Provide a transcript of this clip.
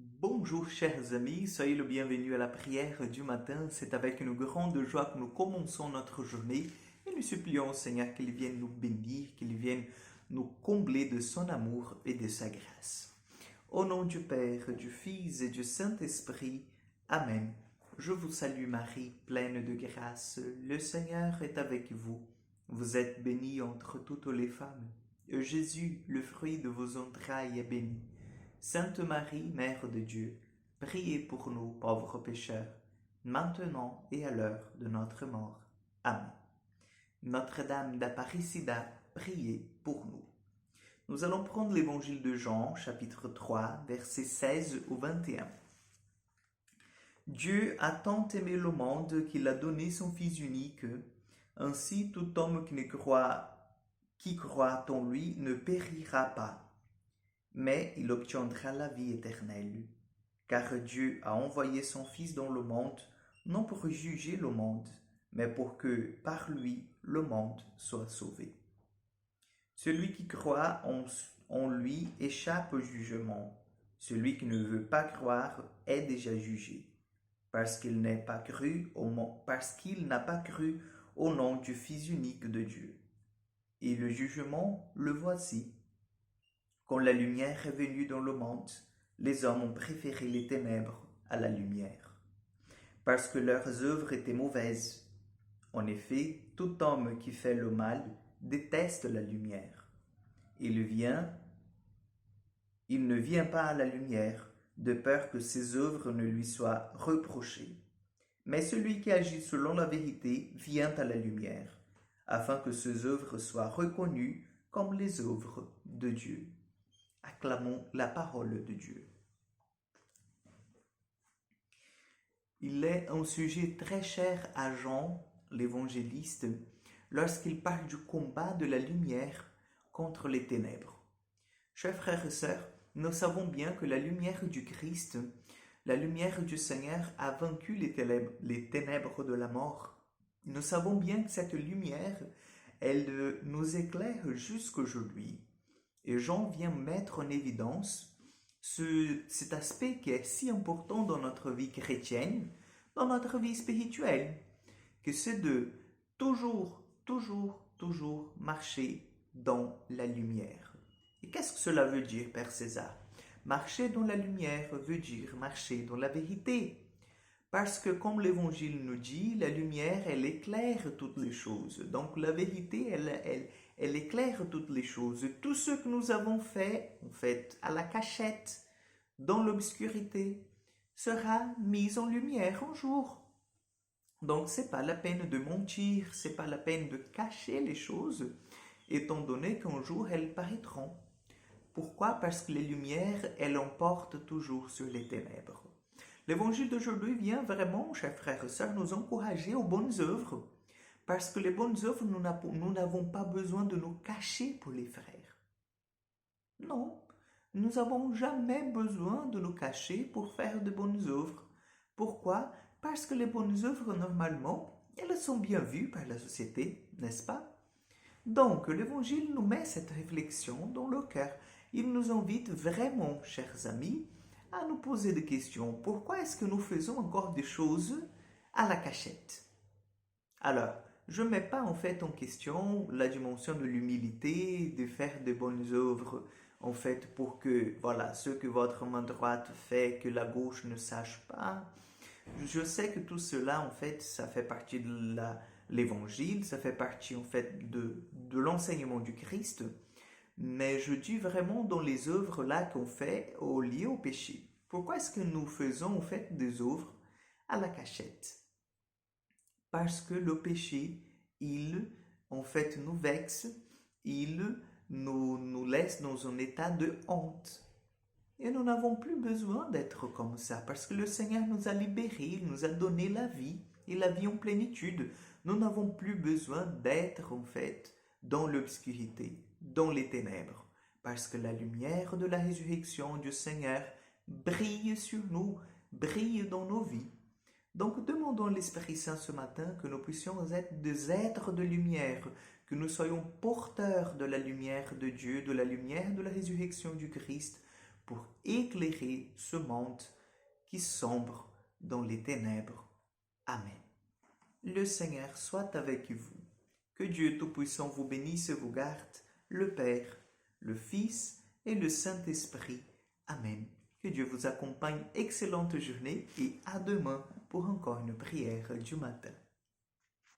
Bonjour chers amis, soyez le bienvenu à la prière du matin. C'est avec une grande joie que nous commençons notre journée et nous supplions au Seigneur qu'il vienne nous bénir, qu'il vienne nous combler de son amour et de sa grâce. Au nom du Père, du Fils et du Saint-Esprit, Amen. Je vous salue Marie, pleine de grâce, le Seigneur est avec vous. Vous êtes bénie entre toutes les femmes, et Jésus, le fruit de vos entrailles, est béni. Sainte Marie, Mère de Dieu, priez pour nous pauvres pécheurs, maintenant et à l'heure de notre mort. Amen. Notre-Dame d'Apparicida, priez pour nous. Nous allons prendre l'évangile de Jean, chapitre 3, versets 16 au 21. Dieu a tant aimé le monde qu'il a donné son Fils unique. Ainsi, tout homme qui croit en lui ne périra pas, mais il obtiendra la vie éternelle. Car Dieu a envoyé son Fils dans le monde, non pour juger le monde, mais pour que par lui le monde soit sauvé. Celui qui croit en lui échappe au jugement. Celui qui ne veut pas croire est déjà jugé, parce qu'il n'a pas cru au nom du Fils unique de Dieu. Et le jugement, le voici. Quand la lumière est venue dans le monde, les hommes ont préféré les ténèbres à la lumière, parce que leurs œuvres étaient mauvaises. En effet, tout homme qui fait le mal déteste la lumière. Il ne vient pas à la lumière, de peur que ses œuvres ne lui soient reprochées. Mais celui qui agit selon la vérité vient à la lumière, afin que ses œuvres soient reconnues comme les œuvres de Dieu. Acclamons la parole de Dieu. Il est un sujet très cher à Jean, l'évangéliste, lorsqu'il parle du combat de la lumière contre les ténèbres. Chers frères et sœurs, nous savons bien que la lumière du Christ, la lumière du Seigneur a vaincu les ténèbres de la mort. Nous savons bien que cette lumière, elle nous éclaire jusqu'aujourd'hui. Et Jean vient mettre en évidence cet aspect qui est si important dans notre vie chrétienne, dans notre vie spirituelle, que c'est de toujours marcher dans la lumière. Et qu'est-ce que cela veut dire, Père César? Marcher dans la lumière veut dire marcher dans la vérité. Parce que comme l'Évangile nous dit, la lumière, elle éclaire toutes les choses. Donc la vérité, elle éclaire toutes les choses. Tout ce que nous avons fait, en fait, à la cachette, dans l'obscurité, sera mis en lumière un jour. Donc c'est pas la peine de mentir, c'est pas la peine de cacher les choses, étant donné qu'un jour elles paraîtront. Pourquoi? Parce que les lumières, elles emportent toujours sur les ténèbres. L'évangile d'aujourd'hui vient vraiment, chers frères et sœurs, nous encourager aux bonnes œuvres. Parce que les bonnes œuvres, nous n'avons pas besoin de nous cacher pour les faire. Non, nous n'avons jamais besoin de nous cacher pour faire de bonnes œuvres. Pourquoi? Parce que les bonnes œuvres, normalement, elles sont bien vues par la société, n'est-ce pas? Donc, l'Évangile nous met cette réflexion dans le cœur. Il nous invite vraiment, chers amis, à nous poser des questions. Pourquoi est-ce que nous faisons encore des choses à la cachette? Alors, je ne mets pas en fait en question la dimension de l'humilité, de faire de bonnes œuvres, en fait, pour que, voilà, ce que votre main droite fait, que la gauche ne sache pas. Je sais que tout cela, en fait, ça fait partie de l'évangile, ça fait partie, en fait, de l'enseignement du Christ. Mais je dis vraiment dans les œuvres là qu'on fait liées au péché. Pourquoi est-ce que nous faisons en fait des œuvres à la cachette? Parce que le péché, il en fait nous vexe, il nous laisse dans un état de honte. Et nous n'avons plus besoin d'être comme ça parce que le Seigneur nous a libérés, il nous a donné la vie et la vie en plénitude. Nous n'avons plus besoin d'être en fait dans l'obscurité, dans les ténèbres, parce que la lumière de la résurrection du Seigneur brille sur nous, brille dans nos vies. Donc demandons à l'Esprit Saint ce matin que nous puissions être des êtres de lumière, que nous soyons porteurs de la lumière de Dieu, de la lumière de la résurrection du Christ, pour éclairer ce monde qui sombre dans les ténèbres. Amen. Le Seigneur soit avec vous. Que Dieu Tout-Puissant vous bénisse et vous garde, le Père, le Fils et le Saint-Esprit. Amen. Que Dieu vous accompagne. Excellente journée et à demain pour encore une prière du matin.